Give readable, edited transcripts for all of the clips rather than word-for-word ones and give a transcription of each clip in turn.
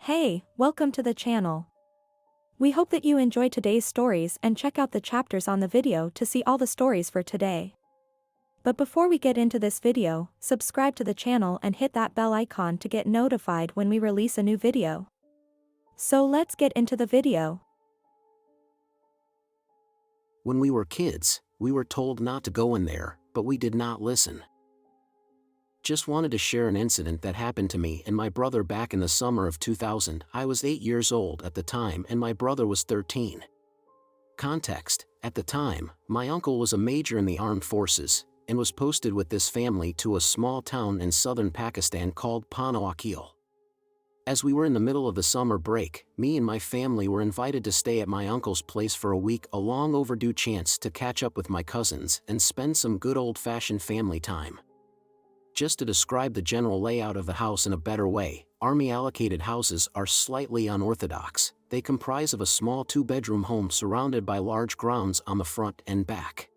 Hey, welcome to the channel. We hope that you enjoy today's stories and check out the chapters on the video to see all the stories for today. But before we get into this video, subscribe to the channel and hit that bell icon to get notified when we release a new video. So let's get into the video. When we were kids, we were told not to go in there, but we did not listen. Just wanted to share an incident that happened to me and my brother back in the summer of 2000. I was 8 years old at the time and my brother was 13. Context: at the time, my uncle was a major in the armed forces and was posted with this family to a small town in southern Pakistan called Panawakil. As we were in the middle of the summer break, me and my family were invited to stay at my uncle's place for a week, a long overdue chance to catch up with my cousins and spend some good old-fashioned family time. Just to describe the general layout of the house in a better way, army-allocated houses are slightly unorthodox. They comprise of a small two-bedroom home surrounded by large grounds on the front and back.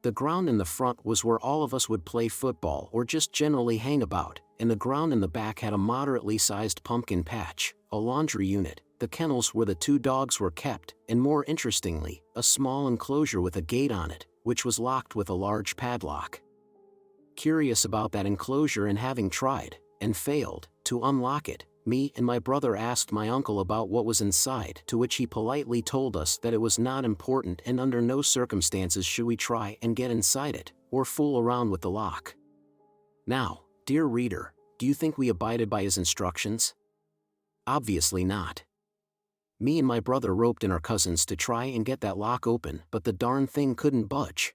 The ground in the front was where all of us would play football or just generally hang about, and the ground in the back had a moderately sized pumpkin patch, a laundry unit, the kennels where the two dogs were kept, and more interestingly, a small enclosure with a gate on it, which was locked with a large padlock. Curious about that enclosure and having tried, and failed, to unlock it, me and my brother asked my uncle about what was inside, to which he politely told us that it was not important and under no circumstances should we try and get inside it, or fool around with the lock. Now, dear reader, do you think we abided by his instructions? Obviously not. Me and my brother roped in our cousins to try and get that lock open, but the darn thing couldn't budge.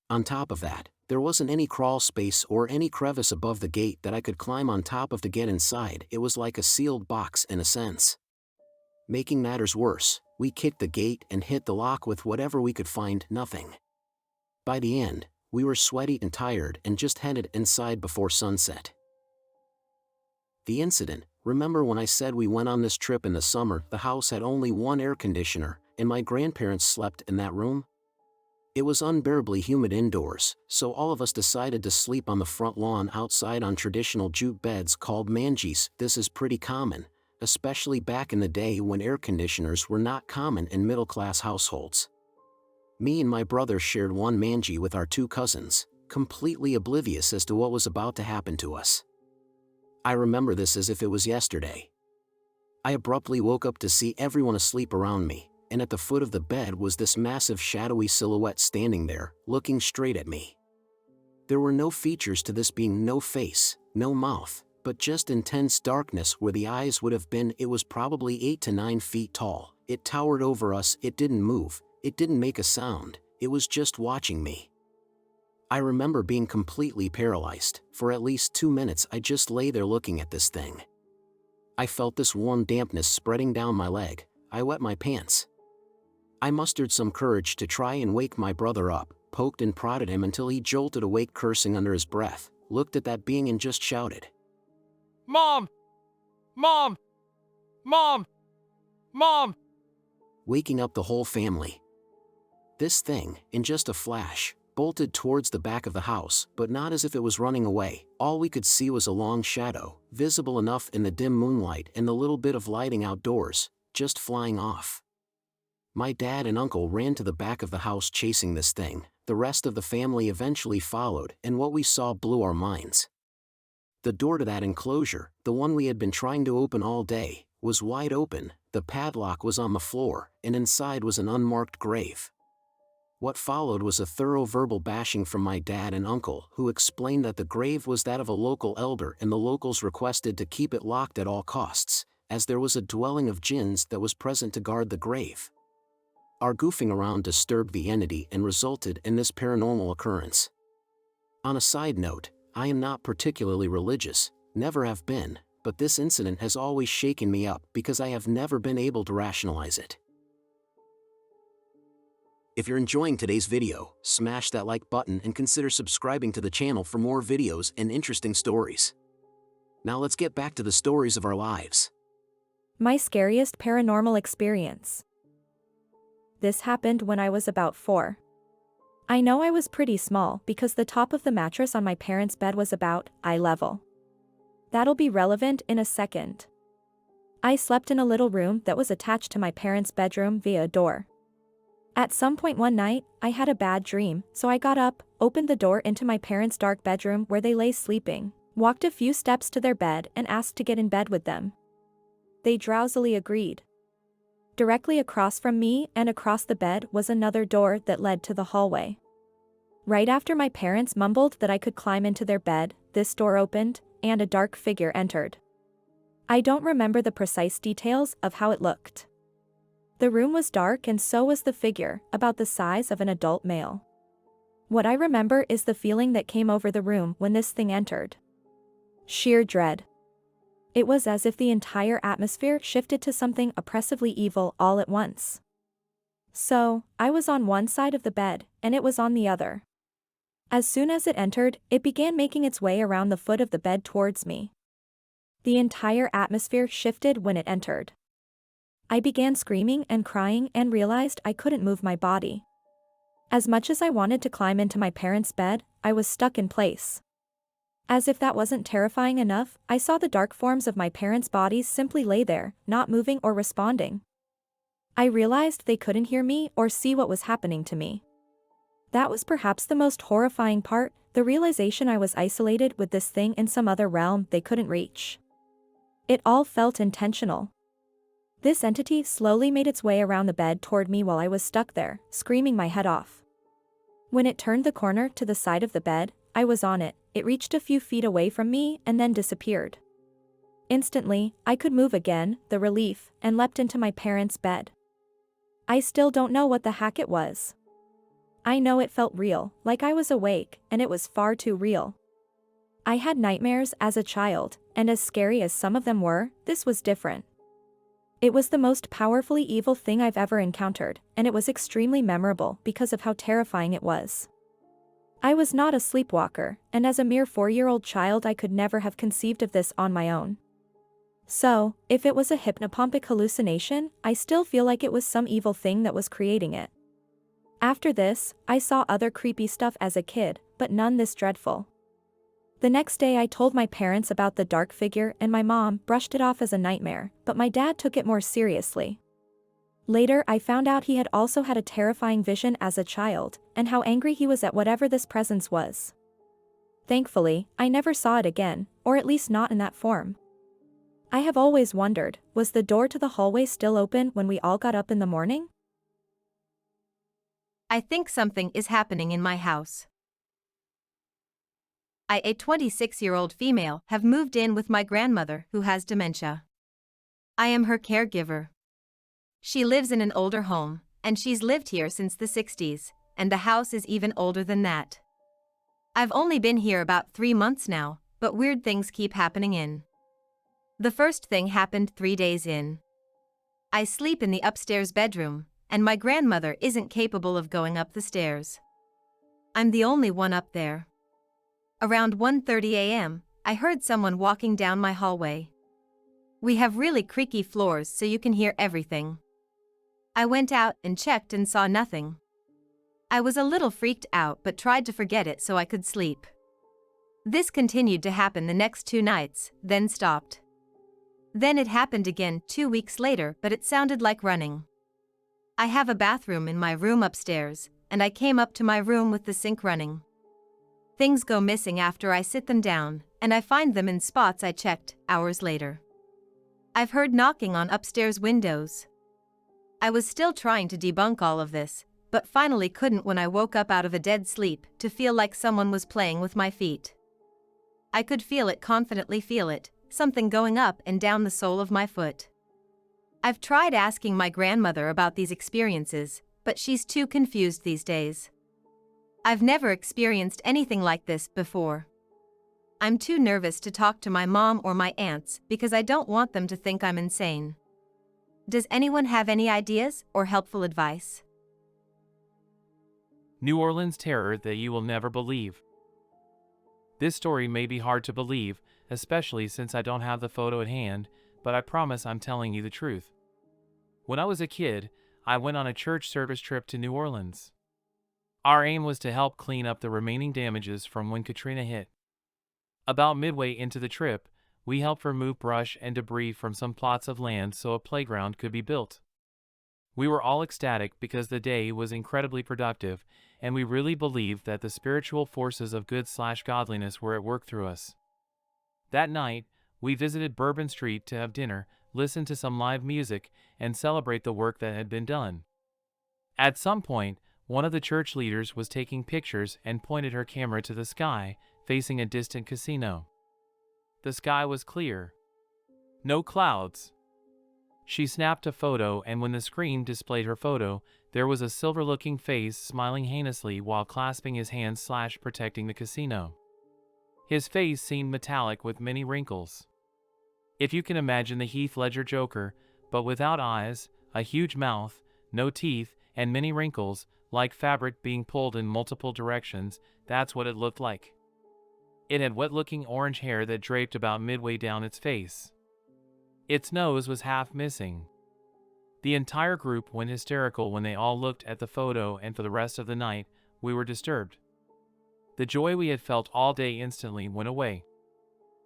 On top of that, there wasn't any crawl space or any crevice above the gate that I could climb on top of to get inside. It was like a sealed box in a sense. Making matters worse, we kicked the gate and hit the lock with whatever we could find, nothing. By the end, we were sweaty and tired and just headed inside before sunset. The incident: remember when I said we went on this trip in the summer? The house had only one air conditioner, and my grandparents slept in that room. It was unbearably humid indoors, so all of us decided to sleep on the front lawn outside on traditional jute beds called manjees. This is pretty common, especially back in the day when air conditioners were not common in middle-class households. Me and my brother shared one manjee with our two cousins, completely oblivious as to what was about to happen to us. I remember this as if it was yesterday. I abruptly woke up to see everyone asleep around me, and at the foot of the bed was this massive shadowy silhouette standing there, looking straight at me. There were no features to this being: no face, no mouth, but just intense darkness where the eyes would have been. It was probably 8 to 9 feet tall. It towered over us. It didn't move, it didn't make a sound, it was just watching me. I remember being completely paralyzed. For at least 2 minutes I just lay there looking at this thing. I felt this warm dampness spreading down my leg. I wet my pants. I mustered some courage to try and wake my brother up, poked and prodded him until he jolted awake cursing under his breath, looked at that being and just shouted, "Mom! Mom! Mom! Mom!" waking up the whole family. This thing, in just a flash, bolted towards the back of the house, but not as if it was running away. All we could see was a long shadow, visible enough in the dim moonlight and the little bit of lighting outdoors, just flying off. My dad and uncle ran to the back of the house chasing this thing. The rest of the family eventually followed, and what we saw blew our minds. The door to that enclosure, the one we had been trying to open all day, was wide open, the padlock was on the floor, and inside was an unmarked grave. What followed was a thorough verbal bashing from my dad and uncle, who explained that the grave was that of a local elder and the locals requested to keep it locked at all costs, as there was a dwelling of jinns that was present to guard the grave. Our goofing around disturbed the entity and resulted in this paranormal occurrence. On a side note, I am not particularly religious, never have been, but this incident has always shaken me up because I have never been able to rationalize it. If you're enjoying today's video, smash that like button and consider subscribing to the channel for more videos and interesting stories. Now let's get back to the stories of our lives. My scariest paranormal experience. This happened when I was about 4. I know I was pretty small because the top of the mattress on my parents' bed was about eye level. That'll be relevant in a second. I slept in a little room that was attached to my parents' bedroom via a door. At some point one night, I had a bad dream, so I got up, opened the door into my parents' dark bedroom where they lay sleeping, walked a few steps to their bed and asked to get in bed with them. They drowsily agreed. Directly across from me and across the bed was another door that led to the hallway. Right after my parents mumbled that I could climb into their bed, this door opened, and a dark figure entered. I don't remember the precise details of how it looked. The room was dark and so was the figure, about the size of an adult male. What I remember is the feeling that came over the room when this thing entered. Sheer dread. It was as if the entire atmosphere shifted to something oppressively evil all at once. So, I was on one side of the bed, and it was on the other. As soon as it entered, it began making its way around the foot of the bed towards me. The entire atmosphere shifted when it entered. I began screaming and crying and realized I couldn't move my body. As much as I wanted to climb into my parents' bed, I was stuck in place. As if that wasn't terrifying enough, I saw the dark forms of my parents' bodies simply lay there, not moving or responding. I realized they couldn't hear me or see what was happening to me. That was perhaps the most horrifying part, the realization I was isolated with this thing in some other realm they couldn't reach. It all felt intentional. This entity slowly made its way around the bed toward me while I was stuck there, screaming my head off. When it turned the corner to the side of the bed, I was on it. It reached a few feet away from me and then disappeared. Instantly, I could move again, the relief, and leapt into my parents' bed. I still don't know what the heck it was. I know it felt real, like I was awake, and it was far too real. I had nightmares as a child, and as scary as some of them were, this was different. It was the most powerfully evil thing I've ever encountered, and it was extremely memorable because of how terrifying it was. I was not a sleepwalker, and as a mere 4-year-old child I could never have conceived of this on my own. So, if it was a hypnopompic hallucination, I still feel like it was some evil thing that was creating it. After this, I saw other creepy stuff as a kid, but none this dreadful. The next day I told my parents about the dark figure and my mom brushed it off as a nightmare, but my dad took it more seriously. Later I found out he had also had a terrifying vision as a child, and how angry he was at whatever this presence was. Thankfully, I never saw it again, or at least not in that form. I have always wondered, was the door to the hallway still open when we all got up in the morning? I think something is happening in my house. I, a 26-year-old female, have moved in with my grandmother who has dementia. I am her caregiver. She lives in an older home, and she's lived here since the 60s, and the house is even older than that. I've only been here about 3 months now, but weird things keep happening in. The first thing happened 3 days in. I sleep in the upstairs bedroom, and my grandmother isn't capable of going up the stairs. I'm the only one up there. Around 1:30 a.m., I heard someone walking down my hallway. We have really creaky floors so you can hear everything. I went out and checked and saw nothing. I was a little freaked out but tried to forget it so I could sleep. This continued to happen the next 2 nights, then stopped. Then it happened again 2 weeks later, but it sounded like running. I have a bathroom in my room upstairs, and I came up to my room with the sink running. Things go missing after I sit them down, and I find them in spots I checked hours later. I've heard knocking on upstairs windows. I was still trying to debunk all of this, but finally couldn't when I woke up out of a dead sleep to feel like someone was playing with my feet. I could feel it, confidently feel it, something going up and down the sole of my foot. I've tried asking my grandmother about these experiences, but she's too confused these days. I've never experienced anything like this before. I'm too nervous to talk to my mom or my aunts because I don't want them to think I'm insane. Does anyone have any ideas or helpful advice? New Orleans terror that you will never believe. This story may be hard to believe, especially since I don't have the photo at hand, but I promise I'm telling you the truth. When I was a kid, I went on a church service trip to New Orleans. Our aim was to help clean up the remaining damages from when Katrina hit. About midway into the trip, We helped remove brush and debris from some plots of land so a playground could be built. We were all ecstatic because the day was incredibly productive, and we really believed that the spiritual forces of good/godliness were at work through us. That night, we visited Bourbon Street to have dinner, listen to some live music, and celebrate the work that had been done. At some point, one of the church leaders was taking pictures and pointed her camera to the sky, facing a distant casino. The sky was clear. No clouds. She snapped a photo, and when the screen displayed her photo, there was a silver-looking face smiling heinously while clasping his hands/protecting the casino. His face seemed metallic with many wrinkles. If you can imagine the Heath Ledger Joker, but without eyes, a huge mouth, no teeth, and many wrinkles, like fabric being pulled in multiple directions, that's what it looked like. It had wet-looking orange hair that draped about midway down its face. Its nose was half missing. The entire group went hysterical when they all looked at the photo, and for the rest of the night, we were disturbed. The joy we had felt all day instantly went away.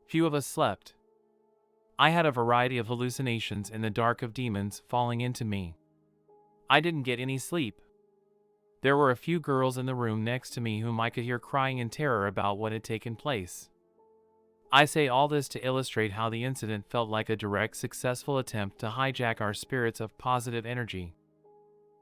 Few of us slept. I had a variety of hallucinations in the dark of demons falling into me. I didn't get any sleep. There were a few girls in the room next to me whom I could hear crying in terror about what had taken place. I say all this to illustrate how the incident felt like a direct, successful attempt to hijack our spirits of positive energy.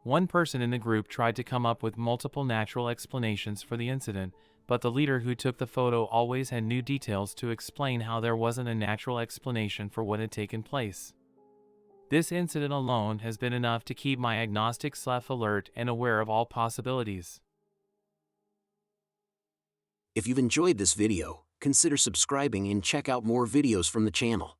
One person in the group tried to come up with multiple natural explanations for the incident, but the leader who took the photo always had new details to explain how there wasn't a natural explanation for what had taken place. This incident alone has been enough to keep my agnostic self alert and aware of all possibilities. If you've enjoyed this video, consider subscribing and check out more videos from the channel.